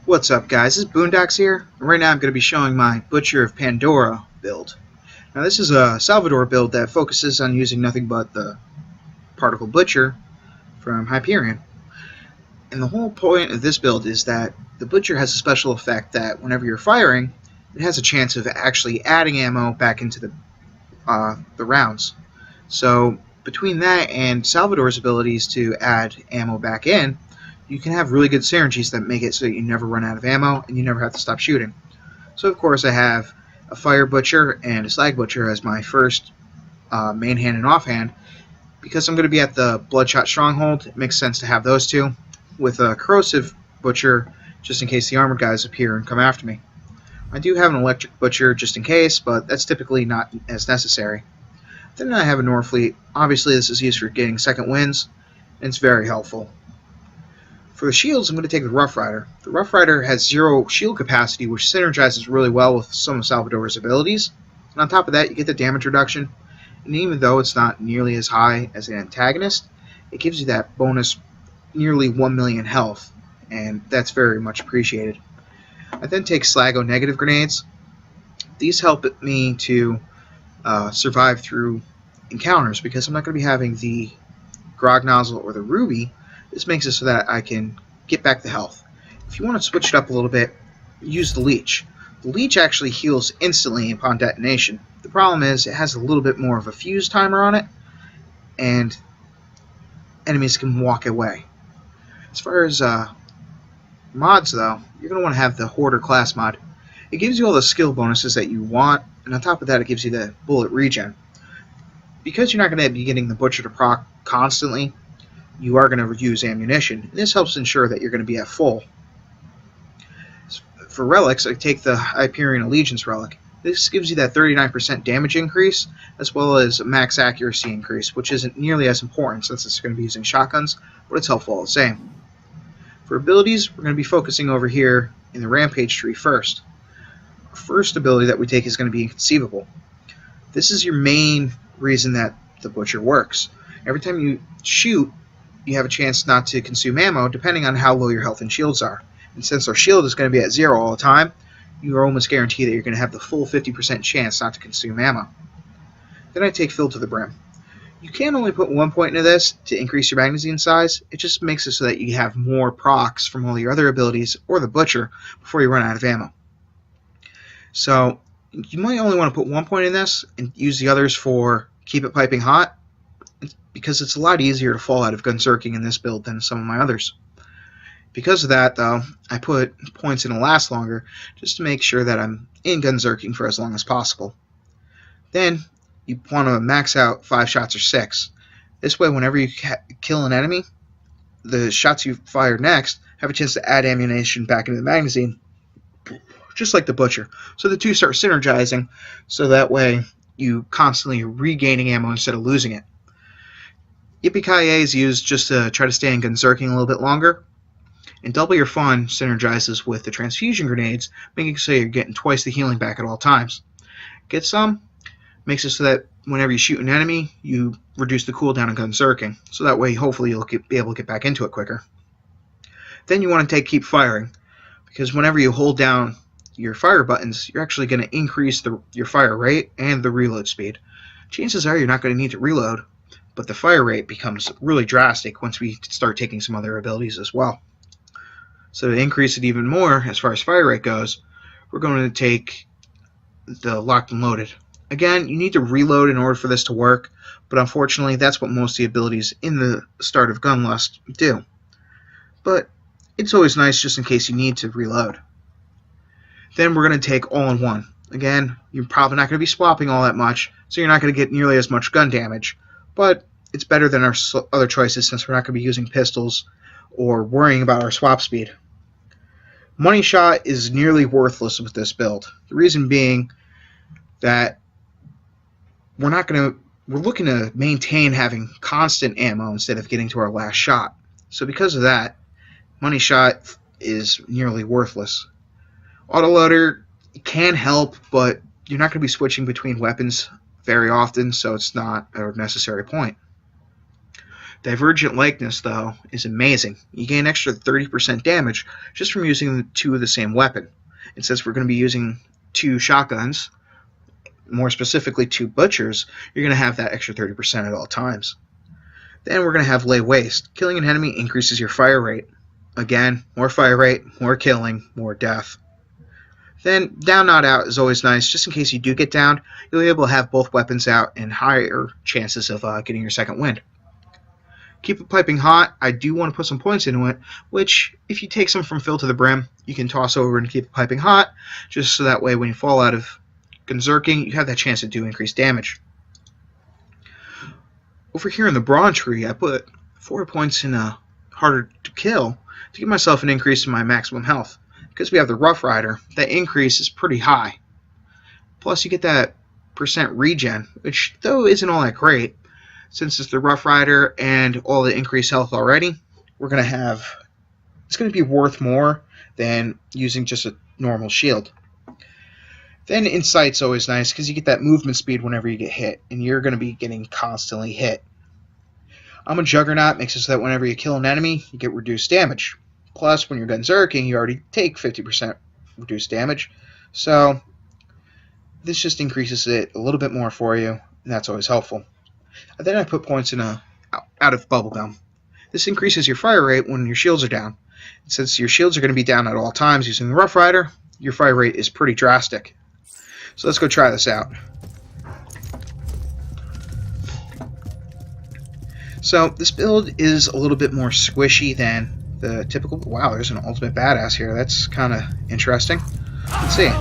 What's up, guys? This is Boondocks here. Right now I'm going to be showing my Butcher of Pandora build. Now this is a Salvador build that focuses on using nothing but the Particle Butcher from Hyperion. And the whole point of this build is that the Butcher has a special effect that whenever you're firing, it has a chance of actually adding ammo back into the rounds. So between that and Salvador's abilities to add ammo back in, you can have really good synergies that make it so that you never run out of ammo and you never have to stop shooting. So of course I have a Fire Butcher and a Slag Butcher as my first main hand and offhand. Because I'm going to be at the Bloodshot Stronghold, it makes sense to have those two, with a Corrosive Butcher just in case the armored guys appear and come after me. I do have an Electric Butcher just in case, but that's typically not as necessary. Then I have a Norfleet. Obviously this is used for getting second wins, and it's very helpful. For the shields, I'm going to take the Rough Rider. The Rough Rider has 0 shield capacity, which synergizes really well with some of Salvador's abilities. And on top of that, you get the damage reduction. And even though it's not nearly as high as an antagonist, it gives you that bonus nearly 1 million health, and that's very much appreciated. I then take Slago negative grenades. These help me to survive through encounters because I'm not going to be having the Grog Nozzle or the Ruby. This makes it so that I can get back the health. If you want to switch it up a little bit, use the Leech. The Leech actually heals instantly upon detonation. The problem is it has a little bit more of a fuse timer on it, and enemies can walk away. As far as mods though, you're going to want to have the Hoarder class mod. It gives you all the skill bonuses that you want, and on top of that it gives you the bullet regen. Because you're not going to be getting the Butcher to proc constantly, you are going to use ammunition. This helps ensure that you're going to be at full. For relics, I take the Hyperion Allegiance relic. This gives you that 39% damage increase, as well as max accuracy increase, which isn't nearly as important since it's going to be using shotguns, but it's helpful all the same. For abilities, we're going to be focusing over here in the Rampage tree first. Our first ability that we take is going to be Inconceivable. This is your main reason that the Butcher works. Every time you shoot, you have a chance not to consume ammo depending on how low your health and shields are. And since our shield is going to be at 0 all the time, you are almost guaranteed that you're going to have the full 50% chance not to consume ammo. Then I take Fill to the Brim. You can only put 1 point into this to increase your magazine size. It just makes it so that you have more procs from all your other abilities or the Butcher before you run out of ammo. So you might only want to put 1 point in this and use the others for Keep It Piping Hot, because it's a lot easier to fall out of Gunzerking in this build than some of my others. Because of that, though, I put points in to last longer just to make sure that I'm in Gunzerking for as long as possible. Then you want to max out 5 shots or 6. This way, whenever you kill an enemy, the shots you fire next have a chance to add ammunition back into the magazine, just like the Butcher. So the two start synergizing, so that way you constantly regaining ammo instead of losing it. Yippee-ki-yay is used just to try to stay in Gunzerking a little bit longer. And Double Your Fun synergizes with the transfusion grenades, making it so you're getting twice the healing back at all times. Get some, makes it so that whenever you shoot an enemy, you reduce the cooldown of Gunzerking. So that way, hopefully, you'll be able to get back into it quicker. Then you want to take Keep Firing, because whenever you hold down your fire buttons, you're actually going to increase your fire rate and the reload speed. Chances are you're not going to need to reload, but the fire rate becomes really drastic once we start taking some other abilities as well. So to increase it even more, as far as fire rate goes, we're going to take the Locked and Loaded. Again, you need to reload in order for this to work, but unfortunately that's what most of the abilities in the start of Gunlust do. But it's always nice just in case you need to reload. Then we're going to take All in One. Again, you're probably not going to be swapping all that much, so you're not going to get nearly as much gun damage. But it's better than our other choices since we're not going to be using pistols or worrying about our swap speed. Money Shot is nearly worthless with this build. The reason being that we're looking to maintain having constant ammo instead of getting to our last shot. So because of that, Money Shot is nearly worthless. Autoloader can help, but you're not going to be switching between weapons very often, so it's not a necessary point. Divergent Likeness, though, is amazing. You gain extra 30% damage just from using the two of the same weapon. And since we're going to be using 2 shotguns, more specifically 2 butchers, you're going to have that extra 30% at all times. Then we're going to have Lay Waste. Killing an enemy increases your fire rate. Again, more fire rate, more killing, more death. Then Down Not Out is always nice. Just in case you do get downed, you'll be able to have both weapons out and higher chances of getting your second wind. Keep It Piping Hot. I do want to put some points into it, which if you take some from Fill to the Brim, you can toss over and Keep It Piping Hot, just so that way when you fall out of Gunzerking, you have that chance to do increased damage. Over here in the Brawn tree, I put 4 points in Harder to Kill to give myself an increase in my maximum health. Because we have the Rough Rider, that increase is pretty high. Plus you get that % regen, which though isn't all that great. Since it's the Rough Rider and all the increased health already, it's going to be worth more than using just a normal shield. Then Insight's always nice because you get that movement speed whenever you get hit, and you're going to be getting constantly hit. I'm a Juggernaut makes it so that whenever you kill an enemy, you get reduced damage. Plus, when you're Gunzerking, you already take 50% reduced damage, so this just increases it a little bit more for you, and that's always helpful. And then I put points in Out of Bubblegum. This increases your fire rate when your shields are down. And since your shields are going to be down at all times using the Rough Rider, your fire rate is pretty drastic. So let's go try this out. So this build is a little bit more squishy than the typical. Wow, there's an ultimate badass here. That's kind of interesting. Let's see.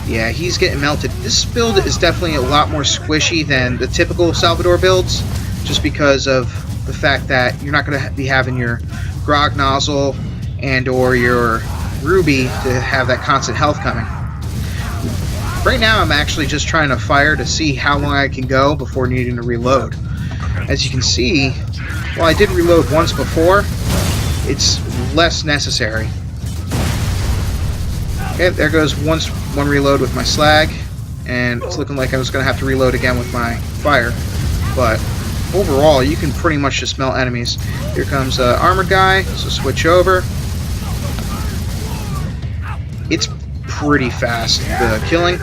Yeah, he's getting melted. This build is definitely a lot more squishy than the typical Salvador builds, just because of the fact that you're not going to be having your Grog Nozzle and or your Ruby to have that constant health coming. Right now I'm actually just trying to fire to see how long I can go before needing to reload. As you can see, while I did reload once before, it's less necessary. Okay, there goes one reload with my slag, and it's looking like I was going to have to reload again with my fire. But overall, you can pretty much just melt enemies. Here comes the armored guy, so switch over. It's pretty fast, the killing.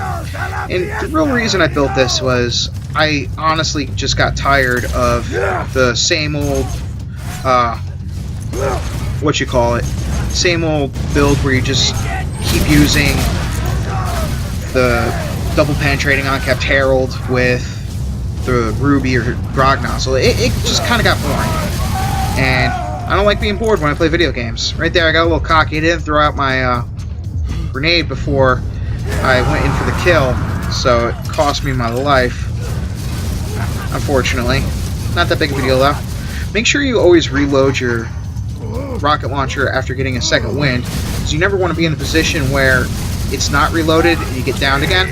And the real reason I built this was I honestly just got tired of the same old, same old build where you just keep using the double penetrating uncapped Herald with the Ruby or Grog Nozzle. It just kind of got boring. And I don't like being bored when I play video games. Right there, I got a little cocky. I didn't throw out my grenade before I went in for the kill, so it cost me my life, unfortunately. Not that big of a deal, though. Make sure you always reload your rocket launcher after getting a second wind, because you never want to be in the position where it's not reloaded and you get downed again.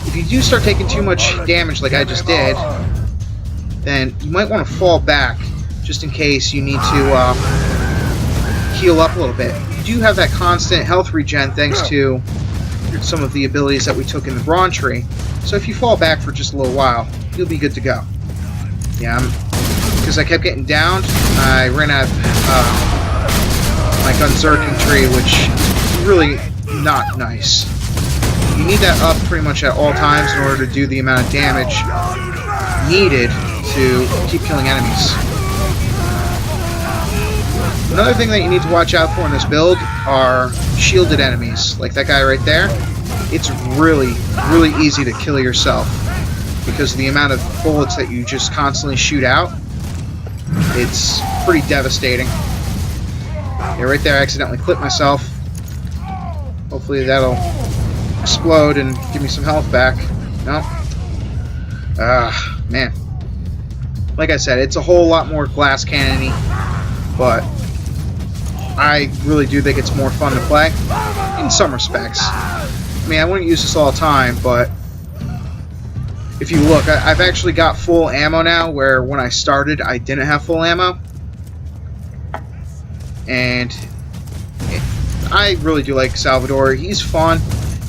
If you do start taking too much damage like I just did, then you might want to fall back just in case you need to heal up a little bit. You do have that constant health regen thanks to some of the abilities that we took in the Brawn tree, so if you fall back for just a little while, you'll be good to go. Yeah, because I kept getting downed, I ran out of my Gunzerking tree, which is really not nice. You need that up pretty much at all times in order to do the amount of damage needed to keep killing enemies. Another thing that you need to watch out for in this build are shielded enemies, like that guy right there. It's really, really easy to kill yourself because of the amount of bullets that you just constantly shoot out. It's pretty devastating. Yeah, right there I accidentally clipped myself. Hopefully that'll explode and give me some health back. No. Man. Like I said, it's a whole lot more glass cannon-y, but I really do think it's more fun to play, in some respects. I mean, I wouldn't use this all the time, but if you look, I've actually got full ammo now, where when I started, I didn't have full ammo. And I really do like Salvador. He's fun.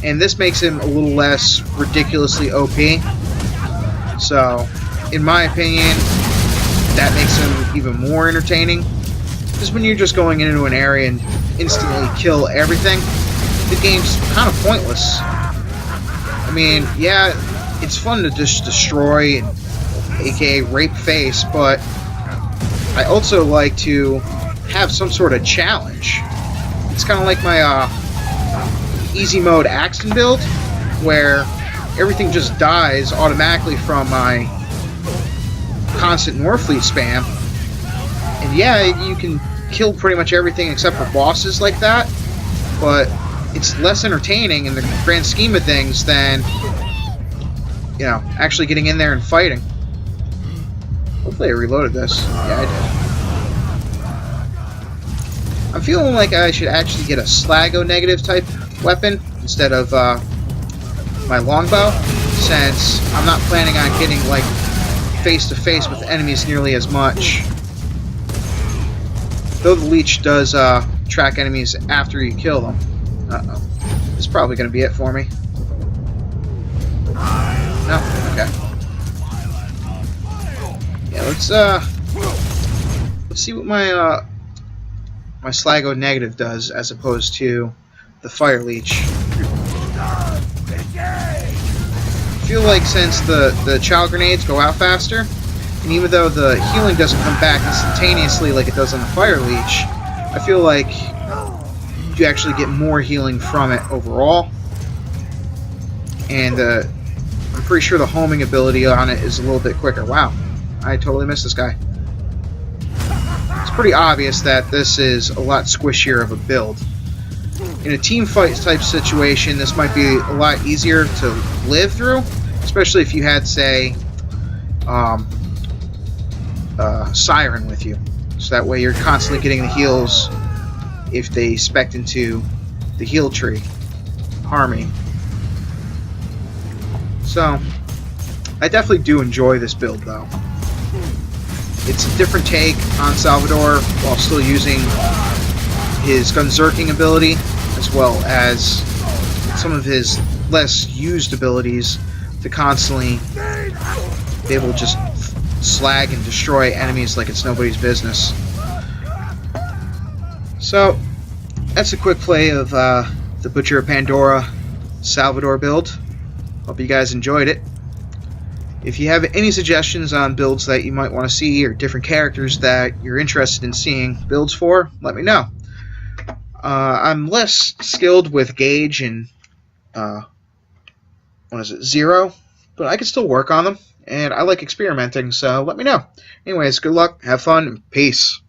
and this makes him a little less ridiculously OP. So, in my opinion, that makes him even more entertaining. Because when you're just going into an area and instantly kill everything, the game's kind of pointless. I mean, yeah, it's fun to just destroy, aka rape face, but I also like to have some sort of challenge. It's kind of like my easy mode Axton build, where everything just dies automatically from my constant Norfleet spam. And yeah, you can kill pretty much everything except for bosses like that, but it's less entertaining in the grand scheme of things than, you know, actually getting in there and fighting. Hopefully I reloaded this. Yeah, I did. I'm feeling like I should actually get a Slago negative type weapon instead of my longbow, since I'm not planning on getting like face to face with enemies nearly as much. Though the leech does track enemies after you kill them. Uh-oh. This is probably going to be it for me. No? Okay. Yeah, let's see what my my Slago negative does as opposed to the fire leech. I feel like since the child grenades go out faster, and even though the healing doesn't come back instantaneously like it does on the fire leech, I feel like you actually get more healing from it overall. And I'm pretty sure the homing ability on it is a little bit quicker. Wow, I totally missed this guy. It's pretty obvious that this is a lot squishier of a build. In a team fight type situation, this might be a lot easier to live through, especially if you had, say, Siren with you. So that way you're constantly getting the heals if they spec into the heal tree. Harmony. So, I definitely do enjoy this build, though. It's a different take on Salvador while still using his Gunzerking ability, as well as some of his less used abilities to constantly be able to just slag and destroy enemies like it's nobody's business. So, that's a quick play of the Butcher of Pandora Salvador build. Hope you guys enjoyed it. If you have any suggestions on builds that you might want to see, or different characters that you're interested in seeing builds for, let me know. I'm less skilled with Gauge and Zero, but I can still work on them, and I like experimenting, so let me know. Anyways, good luck, have fun, and peace.